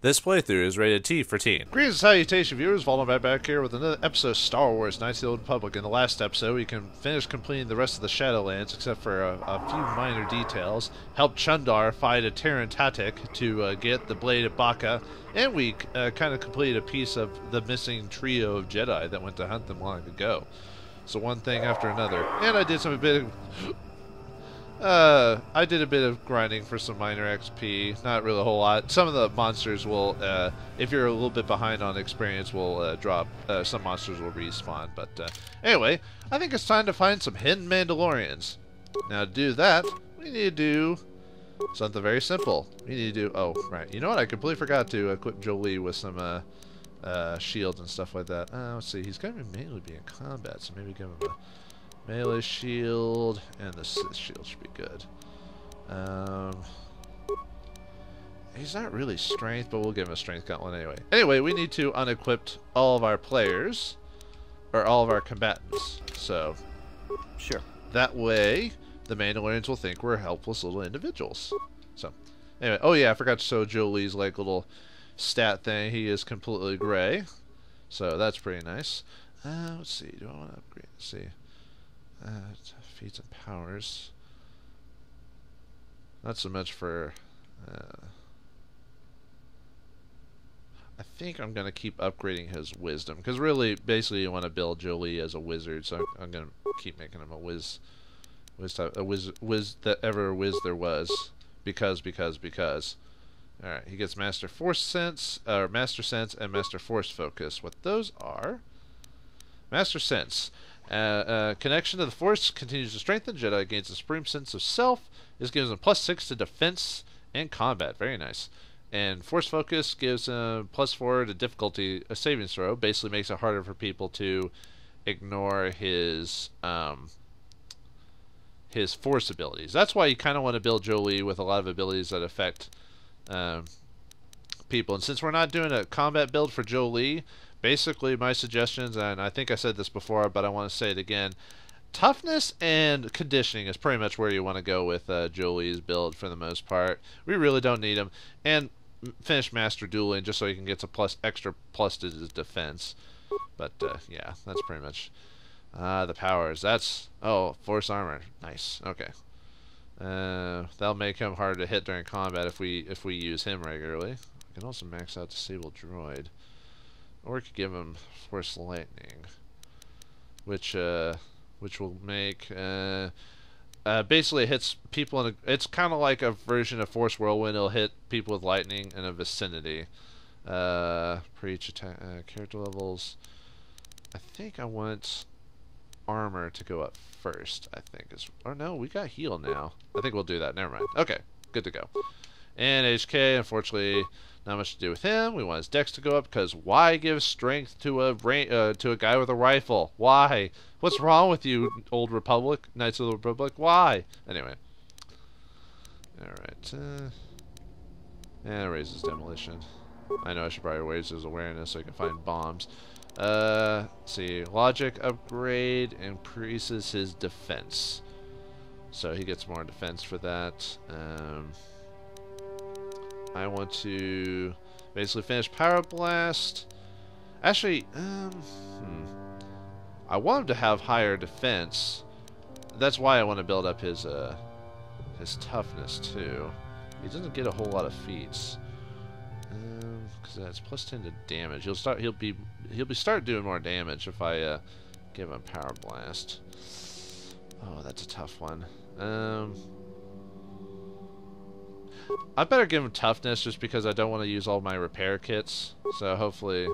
This playthrough is rated T for teen. Greetings and salutations, viewers. Vauldemare back here with another episode of Star Wars: Knights of the Old Republic. In the last episode, we can finish completing the rest of the Shadowlands, except for a few minor details. Helped Chundar fight a Terran Tatic to get the Blade of Baka, and we kind of completed a piece of the missing trio of Jedi that went to hunt them long ago. So one thing after another. And I did I did a bit of grinding for some minor XP, not really a whole lot. Some of the monsters will, if you're a little bit behind on experience, will drop. Some monsters will respawn, but anyway, I think it's time to find some hidden Mandalorians. Now to do that, we need to do something very simple. We need to do, oh, right, you know what, I completely forgot to equip Jolie with some shields and stuff like that. Let's see, he's going to mainly be in combat, so maybe give him a melee shield, and the Sith shield should be good. He's not really strength, but we'll give him a strength gauntlet anyway. Anyway, we need to unequip all of our players, or all of our combatants. So, sure. That way, the Mandalorians will think we're helpless little individuals. So, anyway, oh yeah, I forgot to show Jolie's like little stat thing. He is completely gray, so that's pretty nice. Let's see, do I want to upgrade? Let's see. Feats and powers. Not so much for. I think I'm gonna keep upgrading his wisdom, because really, basically, you want to build Jolie as a wizard. So I'm gonna keep making him a whiz type, a whiz that ever whiz there was, because. All right, he gets Master Force Sense, or Master Sense, and Master Force Focus. What those are? Master Sense. Connection to the Force continues to strengthen. Jedi gains a supreme sense of self. This gives him +6 to defense and combat. Very nice. And Force Focus gives him +4 to difficulty a saving throw. Basically makes it harder for people to ignore his Force abilities. That's why you kind of want to build Jolie with a lot of abilities that affect people. And since we're not doing a combat build for Jolie, basically, my suggestions, and I think I said this before, but I want to say it again, toughness and conditioning is pretty much where you want to go with Jolie's build for the most part. We really don't need him. And finish Master Dueling just so he can get a extra plus to his defense. But, yeah, that's pretty much the powers. That's, oh, Force Armor. Nice. Okay. That'll make him hard to hit during combat if we use him regularly. We can also max out Disable Droid. Or we could give him Force Lightning, which will make basically it hits people in a, it's kind of like a version of Force Whirlwind. It'll hit people with lightning in a vicinity. Per each attack, character levels. I think I want armor to go up first. I think is, or no, we got heal now. I think we'll do that. Never mind. Okay, good to go. And HK, unfortunately, not much to do with him. We want his dex to go up, because why give strength to a guy with a rifle? Why? What's wrong with you, Old Republic? Knights of the Republic? Why? Anyway. Alright. And raises demolition. I know I should probably raise his awareness so he can find bombs. See. Logic upgrade increases his defense. So he gets more defense for that. I want to basically finish Power Blast. Actually, I want him to have higher defense. That's why I want to build up his toughness too. He doesn't get a whole lot of feats, because that's +10 to damage. He'll start doing more damage if I give him Power Blast. Oh, that's a tough one. I better give him toughness just because I don't want to use all my repair kits. So hopefully,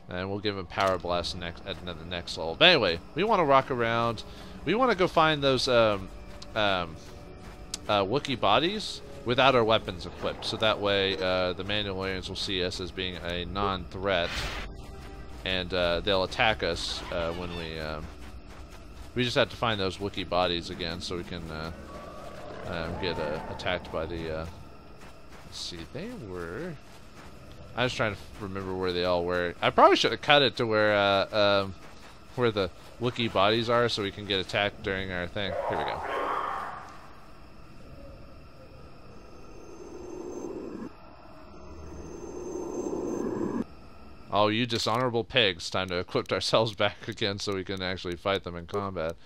and we'll give him Power Blast at the next level. But anyway, we want to rock around. We want to go find those Wookiee bodies without our weapons equipped, so that way the Mandalorians will see us as being a non-threat, and they'll attack us when we just have to find those Wookiee bodies again, so we can get attacked by the. Let's see, they were. I was trying to remember where they all were. I probably should have cut it to where the Wookiee bodies are, so we can get attacked during our thing. Here we go. Oh, you dishonorable pigs. Time to equip ourselves back again so we can actually fight them in combat.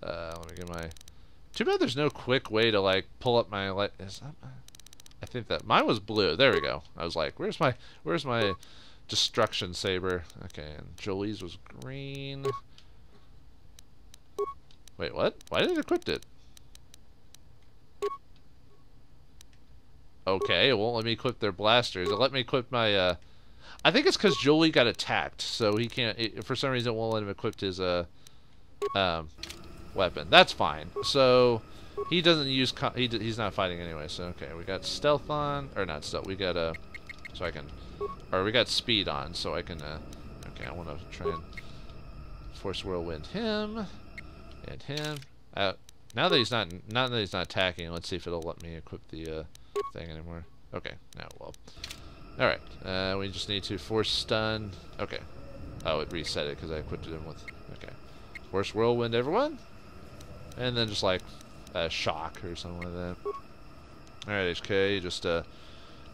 Let me get my... Too bad there's no quick way to, like, pull up my... Is that my... I think that... Mine was blue. There we go. I was like, where's my destruction saber? Okay, and Jolie's was green. Wait, what? Why did it equip it? Okay, it won't let me equip their blasters. It let me equip my, I think it's because Jolie got attacked, so he can't... for some reason, it won't let him equip his, weapon. That's fine. So, he doesn't use... he's not fighting anyway, so okay. We got stealth on... Or not stealth, we got, so I can... Or we got speed on, so I can, okay, I want to try and force whirlwind him. And him. Now that he's not attacking, let's see if it'll let me equip the, thing anymore. Okay, now well. Alright, we just need to force stun. Okay. Oh, it reset it because I equipped him with... Okay. Force whirlwind everyone. And then just like shock or something like that. Alright, HK, just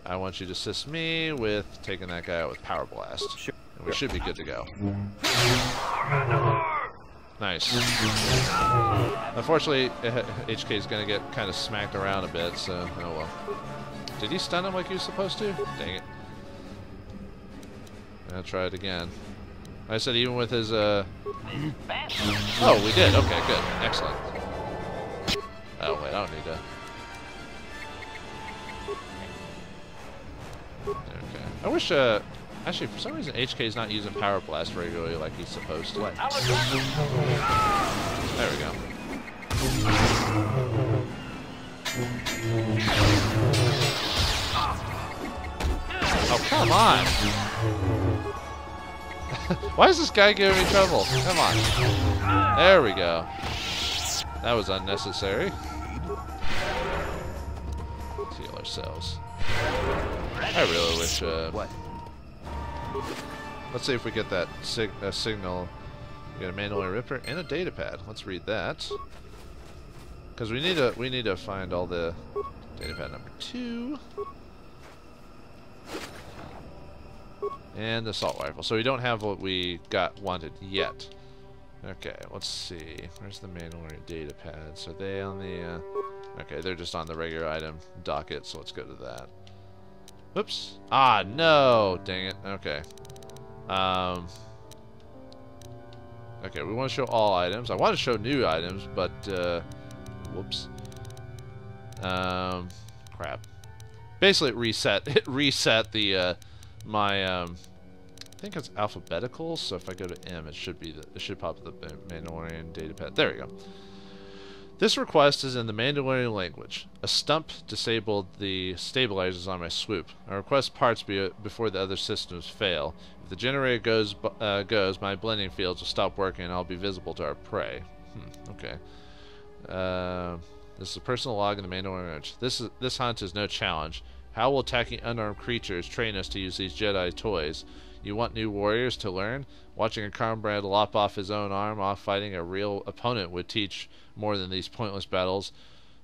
I want you to assist me with taking that guy out with power blast. Sure. And we should be good to go. Nice. Unfortunately, HK is going to get kind of smacked around a bit, so oh well. Did he stun him like he was supposed to? Dang it. I'll try it again. I said even with his, Oh, we did. Okay, good. Excellent. Oh, wait, I don't need to... Okay. I wish, actually, for some reason, HK is not using Power Blast regularly like he's supposed to. There we go. Oh, come on! Why is this guy giving me trouble? Come on. There we go. That was unnecessary. Let's heal ourselves. I really wish, What? Let's see if we get that signal. We got a Mandalorian Ripper and a data pad. Let's read that. Because we need to find all the data pad number 2. And the assault rifle. So we don't have what we wanted yet. Okay, let's see. Where's the Mandalorian data pads? Are they on the okay, they're just on the regular item docket, so let's go to that. Oops. Ah, no! Dang it. Okay. Okay, we want to show all items. I want to show new items, but, whoops. Crap. Basically, it reset the, I think it's alphabetical, so if I go to M, it should pop the Mandalorian datapad. There we go. This request is in the Mandalorian language. A stump disabled the stabilizers on my swoop. I request parts before the other systems fail. If the generator goes, my blending fields will stop working and I'll be visible to our prey. Okay. This is a personal log in the Mandalorian language. This hunt is no challenge. How will attacking unarmed creatures train us to use these Jedi toys? You want new warriors to learn? Watching a comrade lop off his own arm off fighting a real opponent would teach more than these pointless battles.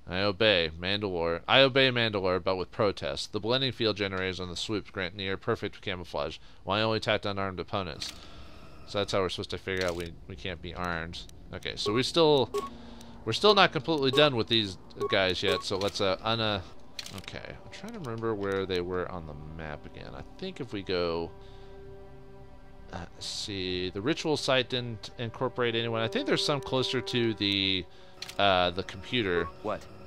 I obey Mandalore, but with protest. The blending field generators on the swoops grant near perfect camouflage, while I only attacked unarmed opponents. So that's how we're supposed to figure out we can't be armed. Okay, so we're still not completely done with these guys yet, so let's okay, I'm trying to remember where they were on the map again. I think if we go let's see, the ritual site didn't incorporate anyone. I think there's some closer to the computer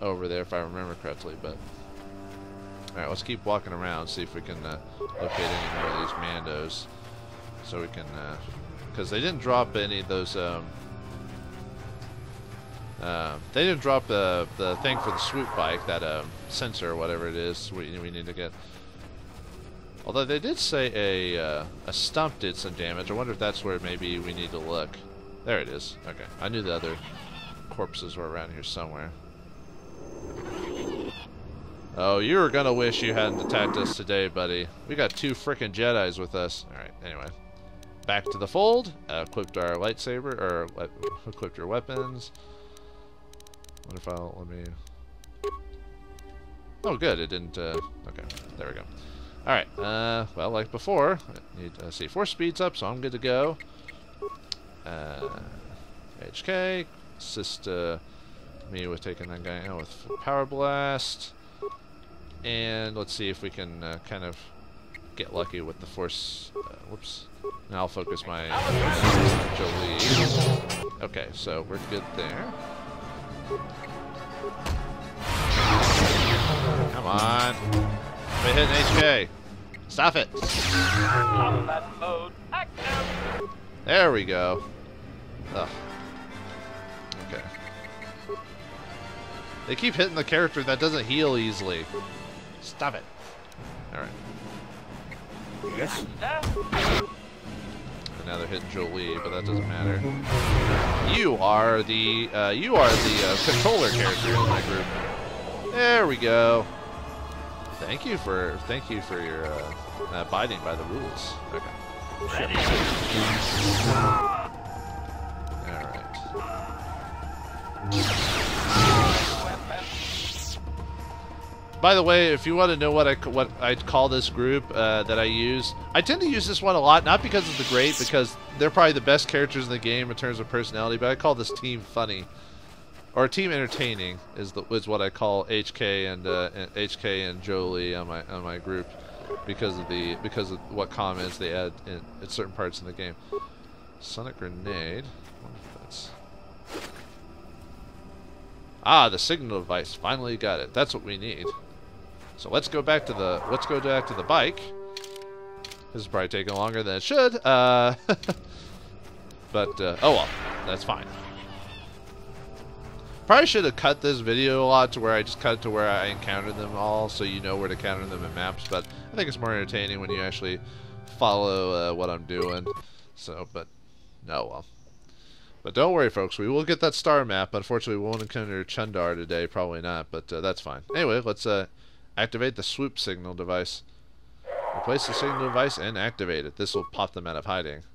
over there, if I remember correctly. But all right, let's keep walking around, see if we can locate any more of these mandos, so we can, because they didn't drop any of those. They didn't drop the thing for the swoop bike, that sensor or whatever it is. We need to get. Although they did say a stump did some damage. I wonder if that's where maybe we need to look. There it is. Okay, I knew the other corpses were around here somewhere. Oh, you were gonna wish you hadn't attacked us today, buddy. We got 2 frickin' Jedis with us. Alright, anyway. Back to the fold. Equipped our lightsaber, or equipped your weapons. What if let me... Oh, good, it didn't, okay, there we go. Alright, well, like before, I need to see 4 speeds up, so I'm good to go. HK, assist me with taking that guy out with Power Blast. And let's see if we can kind of get lucky with the Force. Whoops. And I'll focus my Jolie. Okay, so we're good there. Come on. Quit hitting HK. Stop it. Combat mode active. There we go. Ugh. Okay. They keep hitting the character that doesn't heal easily. Stop it. Alright. Yes. And now they're hitting Jolie, but that doesn't matter. You are the controller character in my group. There we go. Thank you for your abiding by the rules. Okay. Ready. All right. By the way, if you want to know what I call this group that I use, I tend to use this one a lot, not because it's the great, because they're probably the best characters in the game in terms of personality, but I call this team funny. Or team entertaining is what I call HK and Jolie on my group because of what comments they add in certain parts in the game. Sonic grenade. I wonder if that's... Ah, the signal device. Finally got it. That's what we need. So let's go back to the bike. This is probably taking longer than it should. But oh well, that's fine. Probably should have cut this video a lot to where I just cut it to where I encountered them all, so you know where to counter them in maps. But I think it's more entertaining when you actually follow what I'm doing. So, but no, well. But don't worry, folks. We will get that star map. Unfortunately, we won't encounter Chundar today. Probably not, but that's fine. Anyway, let's activate the swoop signal device. Replace the signal device and activate it. This will pop them out of hiding.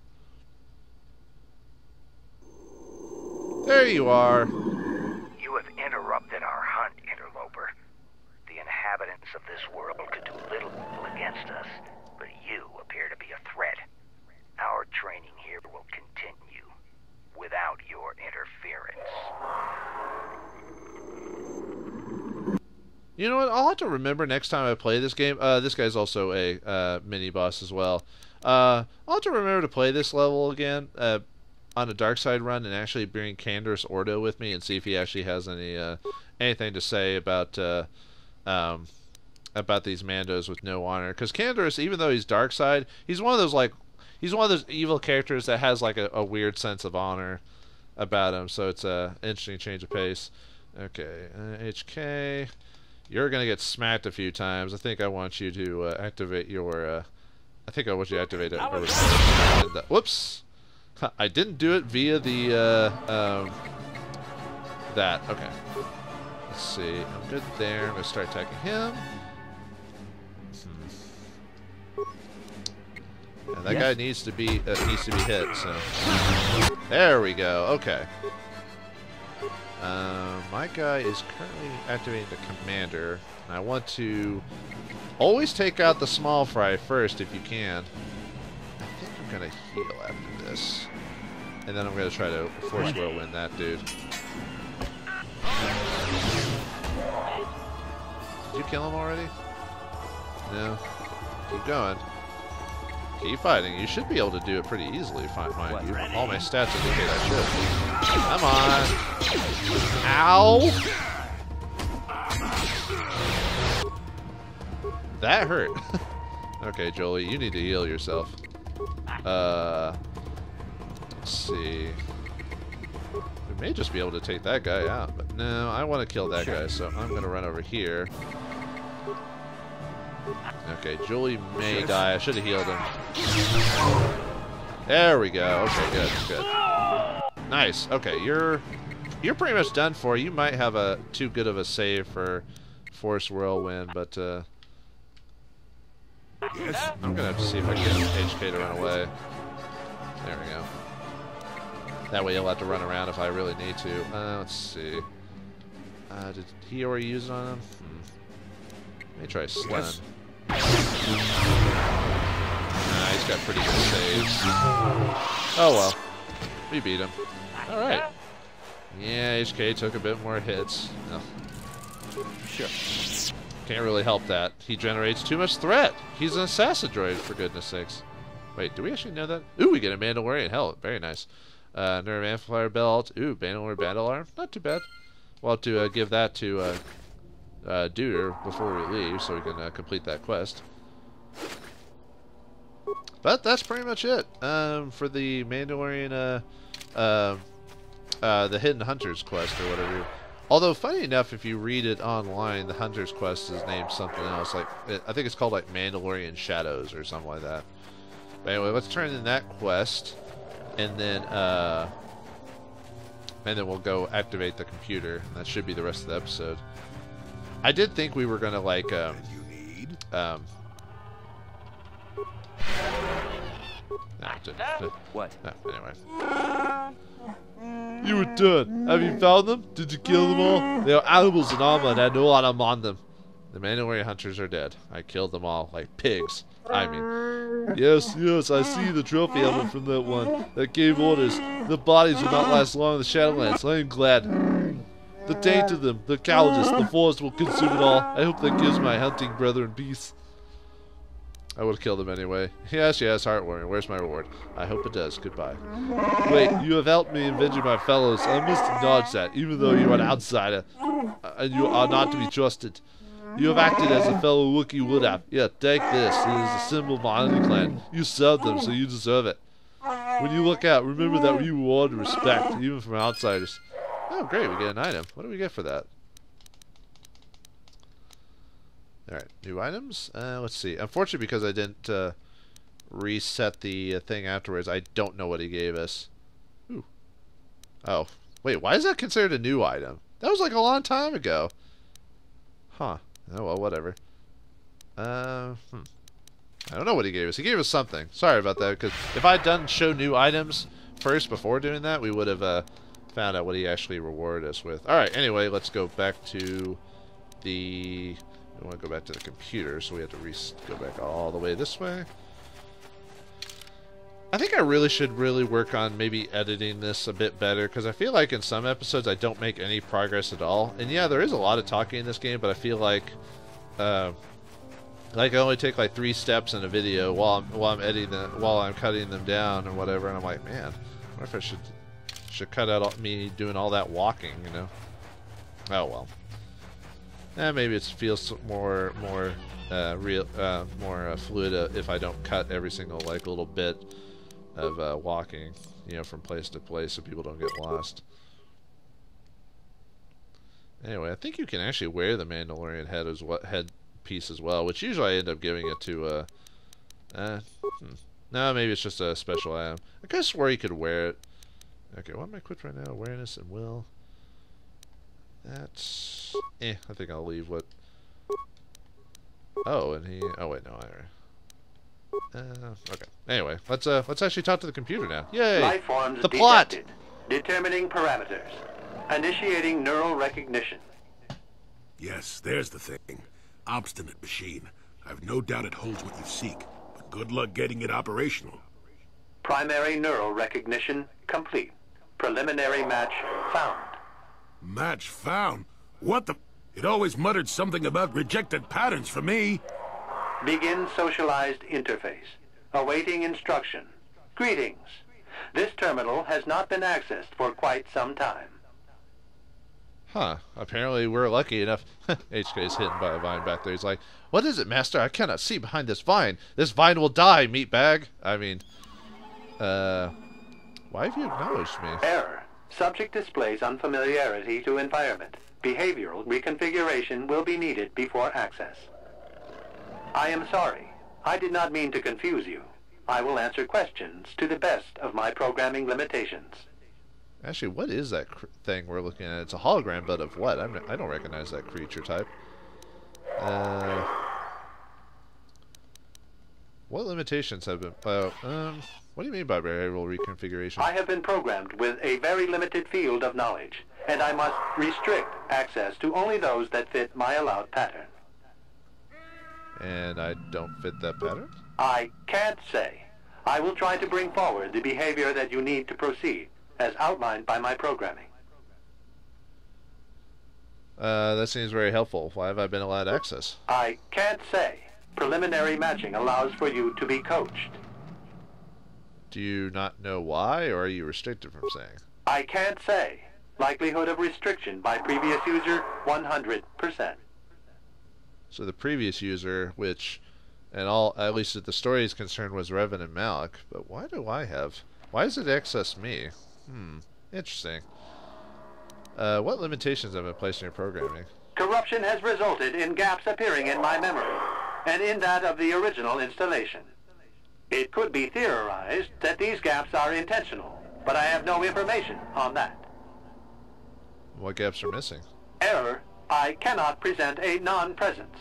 There you are. You have interrupted our hunt, interloper. The inhabitants of this world could do little against us, but you appear to be a threat. Our training here will continue without your interference. You know what? I'll have to remember next time I play this game. This guy's also a mini boss as well. I'll have to remember to play this level again on a dark side run and actually bring Canderous Ordo with me and see if he actually has any anything to say about these Mandos with no honor. Because Canderous, even though he's dark side, he's one of those evil characters that has like a weird sense of honor about him. So it's a interesting change of pace. Okay, HK, you're gonna get smacked a few times. I think I want you to activate your. I think I want you to activate it. Whoops. I didn't do it via the that. Okay. Let's see. I'm good there. I'm gonna start attacking him. Yeah, that guy needs to be hit. So there we go. Okay. My guy is currently activating the commander, and I want to always take out the small fry first if you can. I think I'm gonna heal after this, and then I'm gonna try to force whirlwind that dude. Did you kill him already? No. Keep going. Keep fighting. You should be able to do it pretty easily, mind you. All my stats indicate I should. Come on. Ow! That hurt. Okay, Jolie, you need to heal yourself. Let's see. We may just be able to take that guy out, but no, I want to kill that guy, so I'm going to run over here. Okay, Jolie may die. I should have healed him. There we go. Okay, good, good. Nice. Okay, you're pretty much done for. You might have a too good of a save for Force Whirlwind, but I'm gonna have to see if I can get HK to run away. There we go. That way he'll have to run around if I really need to. Let's see. Did he already use it on him? Let me try stun. Yes. Nah, he's got pretty good saves. Oh well. We beat him. Alright. Yeah, HK took a bit more hits. Oh. Sure. Can't really help that. He generates too much threat. He's an assassin droid, for goodness sakes. Wait, do we actually know that? Ooh, we get a Mandalorian. Hell, very nice. Nerve amplifier belt. Ooh, Mandalorian battle arm. Not too bad. We'll have to give that to Duder before we leave so we can complete that quest. But that's pretty much it for the Mandalorian, the Hidden Hunters quest or whatever. Although, funny enough, if you read it online, the Hunter's quest is named something else. Like I think it's called like Mandalorian Shadows or something like that. But anyway, let's turn in that quest, and then we'll go activate the computer. And that should be the rest of the episode. I did think we were gonna like What? No, anyway. You were done. Have you found them? Did you kill them all? They are animals in armor and had no armor on them. The Mandalorian hunters are dead. I killed them all like pigs. I mean. Yes, I see the trophy element from that one. That gave orders. The bodies will not last long in the Shadowlands. I am glad. The taint of them, the cowardice, the forest will consume it all. I hope that gives my hunting brethren peace. I would have killed him anyway. Yes, heartwarming. Where's my reward? I hope it does. Goodbye. Wait, you have helped me avenge my fellows. I must acknowledge that, even though you are an outsider, and you are not to be trusted. You have acted as a fellow Wookiee would have. Yeah, take this. It is a symbol of my hunting clan. You served them, so you deserve it. When you look out, remember that we reward respect, even from outsiders. Oh, great. We get an item. What do we get for that? Alright, new items. Let's see. Unfortunately, because I didn't reset the thing afterwards, I don't know what he gave us. Ooh. Oh. Wait, why is that considered a new item? That was like a long time ago. Huh. Oh, well, whatever. I don't know what he gave us. He gave us something. Sorry about that, because if I had done show new items first before doing that, we would have found out what he actually rewarded us with. Alright, anyway, let's go back to the... We want to go back to the computer, so we have to go back all the way this way. I think I really should work on maybe editing this a bit better, because I feel like in some episodes I don't make any progress at all. And yeah, there is a lot of talking in this game, but I feel like I only take like 3 steps in a video while I'm editing them, while I'm cutting them down or whatever. And I'm like, man, I wonder if I should cut out me doing all that walking, you know? Oh well. Maybe it feels more fluid if I don't cut every single like little bit of walking, you know, from place to place, so people don't get lost. Anyway, I think you can actually wear the Mandalorian head piece as well, which usually I end up giving it to. No, maybe it's just a special item. I could have swore you could wear it. Okay, what am I equipped right now? Awareness and will. That's... I think I'll leave what... Oh, and he... Oh, wait, no, okay. Anyway, let's actually talk to the computer now. Yay! Life forms The plot! detected. Determining parameters. Initiating neural recognition. Yes, there's the thing. Obstinate machine. I've no doubt it holds what you seek, but good luck getting it operational. Primary neural recognition complete. Preliminary match found. Match found? What the... It always muttered something about rejected patterns for me. Begin socialized interface. Awaiting instruction. Greetings. This terminal has not been accessed for quite some time. Huh. Apparently we're lucky enough. HK is hidden by a vine back there. He's like, what is it, master? I cannot see behind this vine. This vine will die, meatbag. I mean, why have you acknowledged me? Error. Subject displays unfamiliarity to environment. Behavioral reconfiguration will be needed before access. I am sorry. I did not mean to confuse you. I will answer questions to the best of my programming limitations. Actually, what is that thing we're looking at? It's a hologram, but of what? I don't recognize that creature type. What limitations have been... what do you mean by behavioral reconfiguration? I have been programmed with a very limited field of knowledge, and I must restrict access to only those that fit my allowed pattern. And I don't fit that pattern? I can't say. I will try to bring forward the behavior that you need to proceed, as outlined by my programming. That seems very helpful. Why have I been allowed access? I can't say. Preliminary matching allows for you to be coached. Do you not know why, or are you restricted from saying? I can't say. Likelihood of restriction by previous user, 100%. So the previous user, which, and all, at least as the story is concerned, was Revan and Malik. But why do I have? Why does it access me? Interesting. What limitations have been placed in your programming? Corruption has resulted in gaps appearing in my memory, and in that of the original installation. It could be theorized that these gaps are intentional, but I have no information on that. What gaps are missing? Error, I cannot present a non-presence.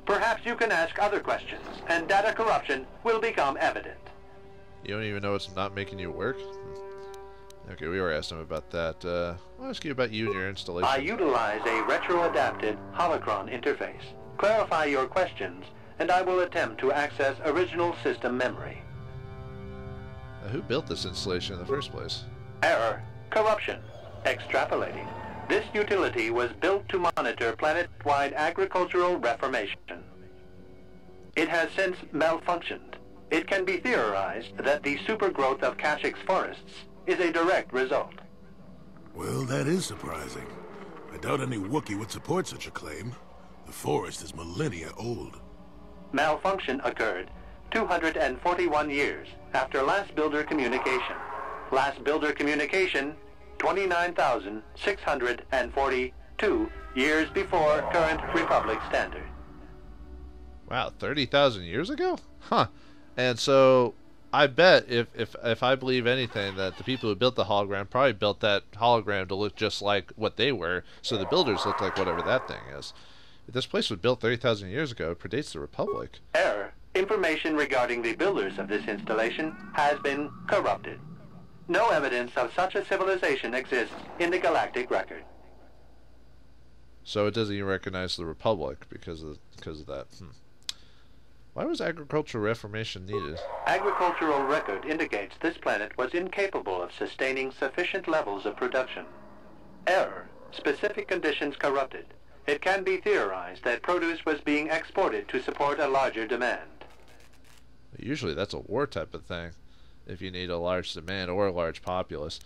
Perhaps you can ask other questions, and data corruption will become evident. You don't even know it's not making you work? Okay, we already asked him about that. I'll ask you about you and your installation. I utilize a retro-adapted holocron interface. Clarify your questions, and I will attempt to access original system memory. Who built this installation in the first place? Error, corruption. Extrapolating. This utility was built to monitor planet-wide agricultural reformation. It has since malfunctioned. It can be theorized that the supergrowth of Kashyk's forests is a direct result. Well, that is surprising. I doubt any Wookiee would support such a claim. The forest is millennia old. Malfunction occurred 241 years after last builder communication. Last builder communication, 29,642 years before current Republic standard. Wow, 30,000 years ago? Huh. And so, I bet if I believe anything, that the people who built the hologram probably built that hologram to look just like what they were, so the builders look like whatever that thing is. If this place was built 30,000 years ago, it predates the Republic. Error. Information regarding the builders of this installation has been corrupted. No evidence of such a civilization exists in the galactic record. So it doesn't even recognize the Republic because of that. Why was agricultural reformation needed? Agricultural record indicates this planet was incapable of sustaining sufficient levels of production. Error. Specific conditions corrupted. It can be theorized that produce was being exported to support a larger demand. Usually that's a war type of thing, if you need a large demand or a large populace.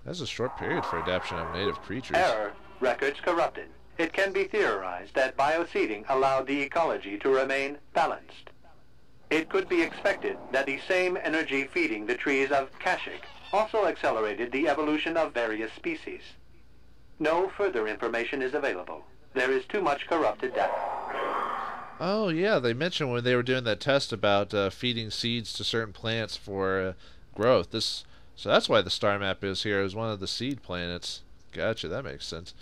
That's a short period for adaptation of native creatures. Error. Records corrupted. It can be theorized that bioseeding allowed the ecology to remain balanced. It could be expected that the same energy feeding the trees of Kashyk also accelerated the evolution of various species. No further information is available. There is too much corrupted data. Oh yeah, they mentioned when they were doing that test about feeding seeds to certain plants for growth. So that's why the star map is here, as one of the seed planets. Gotcha, that makes sense.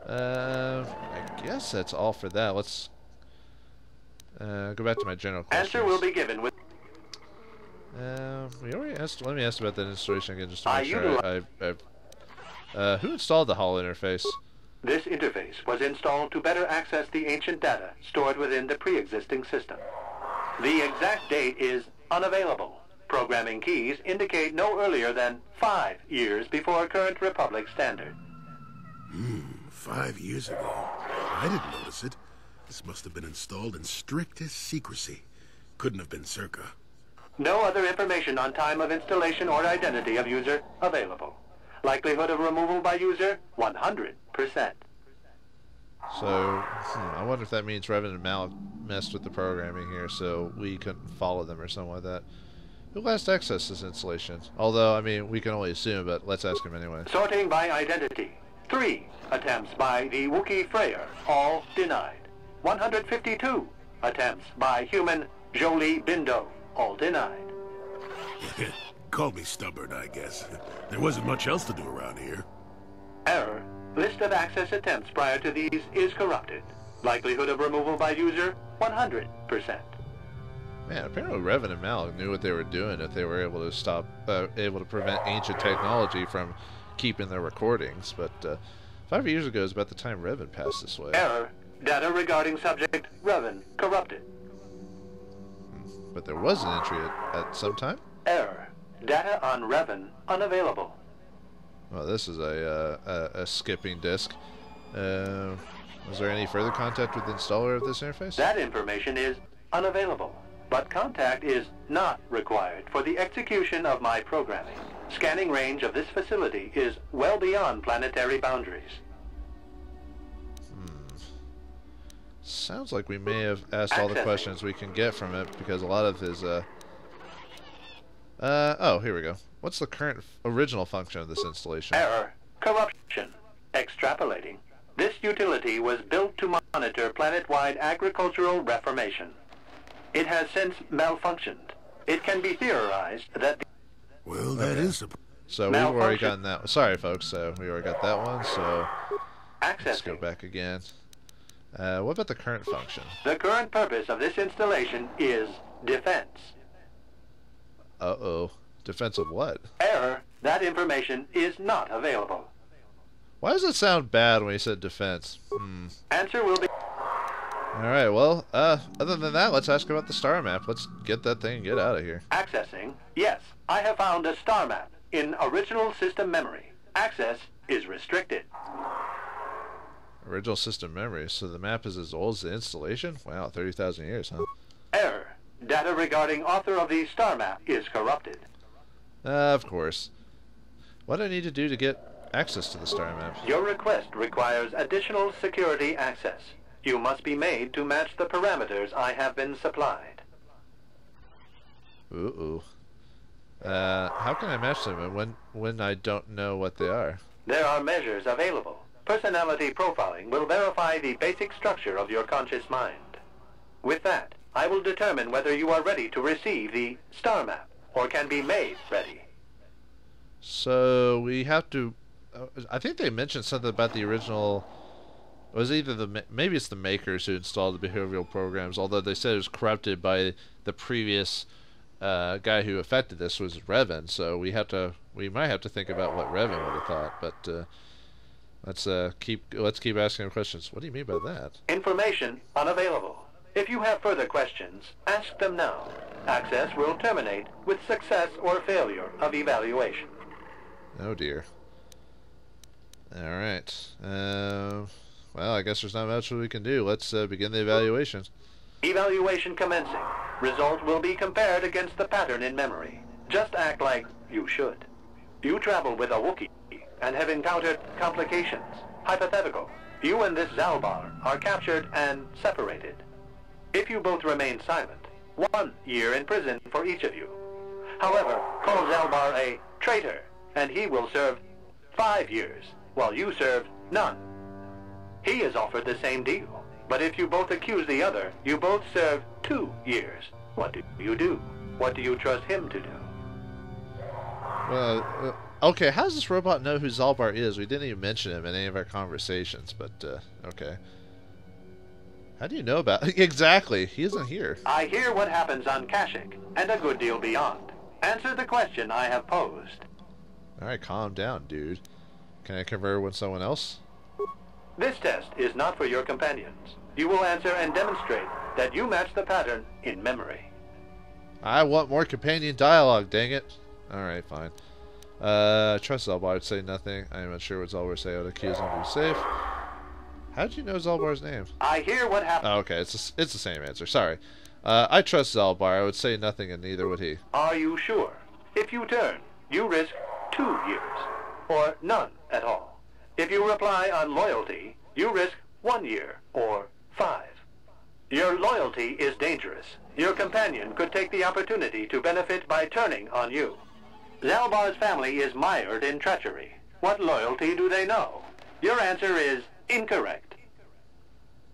I guess that's all for that. Let's go back to my general questions. Answer will be given with... We already asked. Let me ask about that installation again, just to make sure. Who installed the holo interface? This interface was installed to better access the ancient data stored within the pre-existing system. The exact date is unavailable. Programming keys indicate no earlier than 5 years before current Republic standard. 5 years ago. I didn't notice it. This must have been installed in strictest secrecy. Couldn't have been Circa. No other information on time of installation or identity of user available. Likelihood of removal by user, 100%. So, I wonder if that means Revan and Malik messed with the programming here, so we couldn't follow them or something like that. Who last accessed this installation? Although, I mean, we can only assume, but let's ask him anyway. Sorting by identity. 3 attempts by the Wookiee Freyr, all denied. 152 attempts by human Jolie Bindo, all denied. Call me stubborn, I guess. There wasn't much else to do around here. Error. List of access attempts prior to these is corrupted. Likelihood of removal by user, 100%. Man, apparently Revan and Malik knew what they were doing if they were able to prevent ancient technology from keeping their recordings. But 5 years ago is about the time Revan passed this way. Error. Data regarding subject Revan corrupted. but there was an entry at some time. Error. Data on Revan unavailable. Well, this is a skipping disk. Was there any further contact with the installer of this interface? That information is unavailable, but contact is not required for the execution of my programming. Scanning range of this facility is well beyond planetary boundaries. Sounds like we may have asked all the questions we can get from it, because a lot of his, oh, here we go. What's the current original function of this installation? Error. Corruption. Extrapolating. This utility was built to monitor planet-wide agricultural reformation. It has since malfunctioned. It can be theorized that... Well, that is a... So we've already gotten that one. Sorry, folks. So we already got that one, so let's go back again. What about the current function? The current purpose of this installation is defense. Uh-oh. Defense of what? Error. That information is not available. Why does it sound bad when he said defense? Answer will be... Alright, well, other than that, let's ask about the star map. Let's get that thing and get out of here. Accessing. Yes, I have found a star map in original system memory. Access is restricted. Original system memory, so the map is as old as the installation? Wow, 30,000 years, huh? Error. Data regarding author of the star map is corrupted. Of course. What do I need to do to get access to the star map? Your request requires additional security access. You must be made to match the parameters I have been supplied. Ooh. How can I match them when I don't know what they are? There are measures available. Personality profiling will verify the basic structure of your conscious mind. With that, I will determine whether you are ready to receive the star map, or can be made ready. So we have to... I think they mentioned something about the original... It was either maybe it's the makers who installed the behavioral programs, although they said it was corrupted by the previous guy who affected this was Revan. So we might have to think about what Revan would have thought. But let's keep asking him questions. What do you mean by that? Information unavailable. If you have further questions, ask them now. Access will terminate with success or failure of evaluation. Oh dear. Alright. Well, I guess there's not much we can do. Let's begin the evaluation. Evaluation commencing. Result will be compared against the pattern in memory. Just act like you should. You travel with a Wookiee and have encountered complications. Hypothetical. You and this Zalbar are captured and separated. If you both remain silent, 1 year in prison for each of you. However, call Zalbar a traitor, and he will serve 5 years, while you serve none. He is offered the same deal, but if you both accuse the other, you both serve 2 years. What do you do? What do you trust him to do? Well, okay, how does this robot know who Zalbar is? We didn't even mention him in any of our conversations, but, okay. How do you know about... Exactly, he isn't here. I hear what happens on Kashyyyk, and a good deal beyond. Answer the question I have posed. Alright, calm down, dude. Can I convert with someone else? This test is not for your companions. You will answer and demonstrate that you match the pattern in memory. I want more companion dialogue, dang it. Alright, fine. Trust Zalbar, I'd say nothing. I am unsure what Zalbar say. I would accuse him to be safe. How did you know Zalbar's name? I hear what happened. Oh, okay, it's the same answer. Sorry. I trust Zalbar. I would say nothing, and neither would he. Are you sure? If you turn, you risk 2 years, or none at all. If you reply on loyalty, you risk 1 year, or 5. Your loyalty is dangerous. Your companion could take the opportunity to benefit by turning on you. Zalbar's family is mired in treachery. What loyalty do they know? Your answer is incorrect.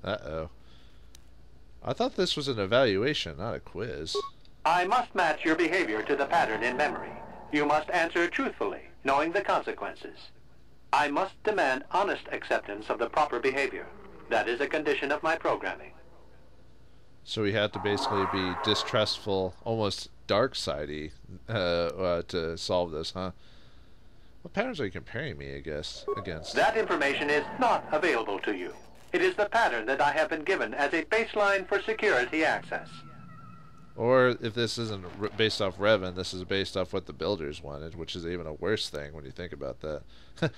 Uh-oh. I thought this was an evaluation, not a quiz. I must match your behavior to the pattern in memory. You must answer truthfully, knowing the consequences. I must demand honest acceptance of the proper behavior. That is a condition of my programming. So we have to basically be distrustful, almost dark-sidey, to solve this, huh? What patterns are you comparing me against? That information is not available to you. It is the pattern that I have been given as a baseline for security access. Or if this isn't based off Revan, this is based off what the builders wanted, which is even a worse thing when you think about that.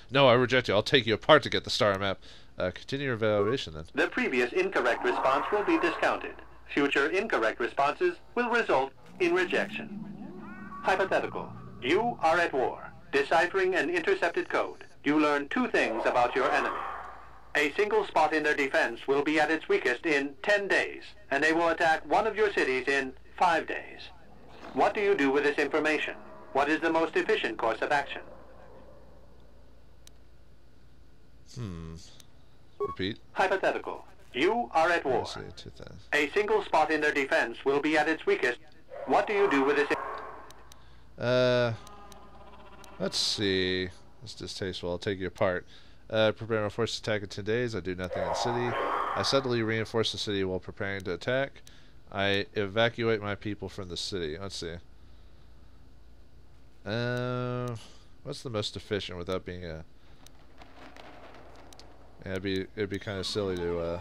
No, I reject you. I'll take you apart to get the star map. Continue your evaluation then. The previous incorrect response will be discounted. Future incorrect responses will result in rejection. Hypothetical. You are at war. Deciphering an intercepted code, you learn 2 things about your enemy. A single spot in their defense will be at its weakest in 10 days, and they will attack one of your cities in 5 days. What do you do with this information? What is the most efficient course of action? Repeat. Hypothetical. You are at war. A single spot in their defense will be at its weakest. What do you do with this? Let's see. It's distasteful. I'll take you apart. Prepare my force to attack in 10 days. I do nothing in the city. I subtly reinforce the city while preparing to attack. I evacuate my people from the city. Let's see. What's the most efficient without being a... Yeah, it'd be kind of silly to...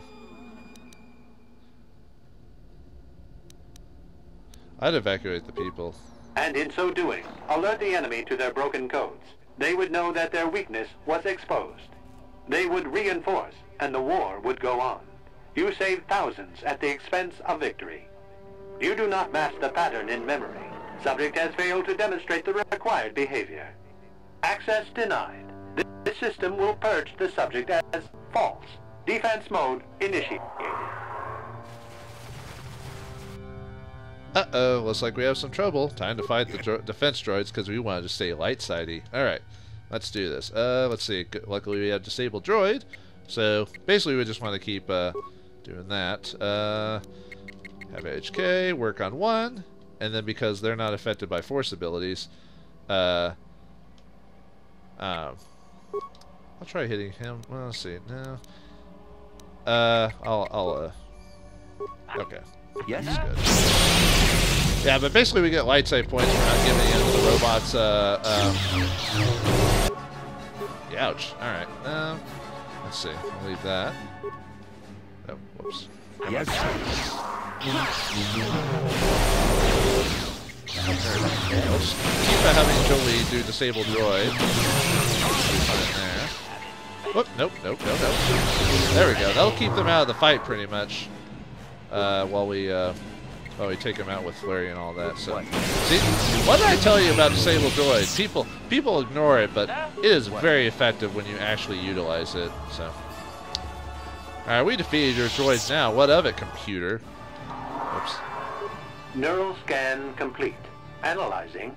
I'd evacuate the people. And in so doing, alert the enemy to their broken codes. They would know that their weakness was exposed. They would reinforce, and the war would go on. You save thousands at the expense of victory. You do not mask the pattern in memory. Subject has failed to demonstrate the required behavior. Access denied. This system will purge the subject as false. Defense mode initiated. Uh-oh, looks like we have some trouble. Time to fight the defense droids because we wanted to stay light-sidey. Alright, let's do this. Let's see. Luckily we have disabled droid. So, basically we just want to keep doing that. Have HK, work on 1. And then because they're not affected by force abilities, I'll try hitting him. Well, let's see. No. Okay. Yes. That's good. Yeah, but basically we get light side points for not giving in the robots, ouch. Alright. Let's see. I'll leave that. Oh, whoops. Yes. I'll just keep having Jolie do disable droid. There. Whoop, nope. There we go. That'll keep them out of the fight pretty much. While we take them out with flurry and all that. So, see, what did I tell you about disable droids? People ignore it, but it is very effective when you actually utilize it. So, all right, we defeated your droids now. What of it, computer? Oops. Neural scan complete. Analyzing.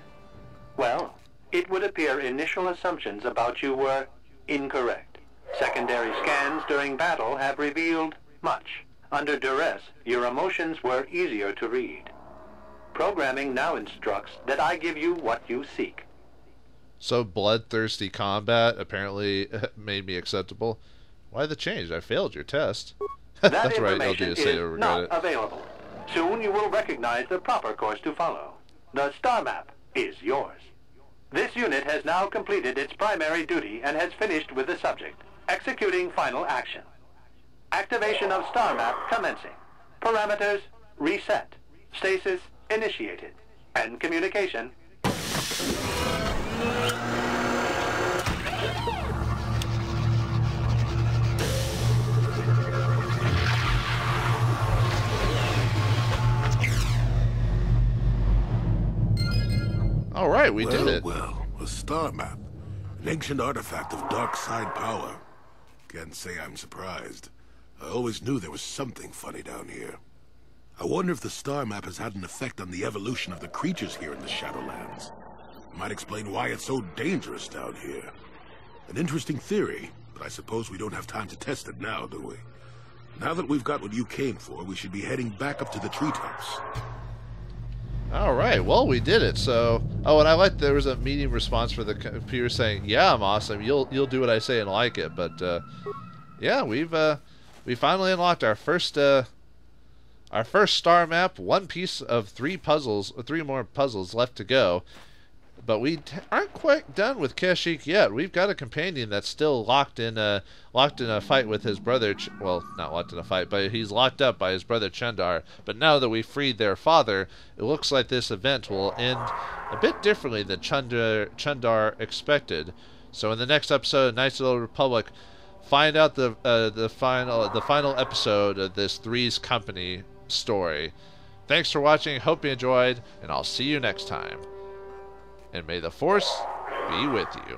Well, it would appear initial assumptions about you were incorrect. Secondary scans during battle have revealed much. Under duress, your emotions were easier to read. Programming now instructs that I give you what you seek. So bloodthirsty combat apparently made me acceptable. Why the change? I failed your test. That That's right, I'll information do say to is regret not it. available. Soon you will recognize the proper course to follow. The star map is yours. This unit has now completed its primary duty and has finished with the subject, executing final action. Activation of star map commencing. Parameters reset. Stasis initiated. And communication. All right, we did it. Well, a star map. An ancient artifact of dark side power. Can't say I'm surprised. I always knew there was something funny down here. I wonder if the star map has had an effect on the evolution of the creatures here in the Shadowlands. Might explain why it's so dangerous down here. An interesting theory, but I suppose we don't have time to test it now, do we? Now that we've got what you came for, we should be heading back up to the treetops. All right, well, we did it. So, oh, and I like there was a medium response for the computer saying, "Yeah, I'm awesome. You'll do what I say and like it." But yeah, we finally unlocked our first star map. One piece of 3 puzzles, 3 more puzzles left to go. But we aren't quite done with Kashyyyk yet. We've got a companion that's still locked in a fight with his brother. Well, not locked in a fight, but he's locked up by his brother Chandar. But now that we freed their father, it looks like this event will end a bit differently than Chandar expected. So in the next episode of Knights of the Old Republic, find out the final episode of this Three's Company story. Thanks for watching. Hope you enjoyed, and I'll see you next time. And may the Force be with you.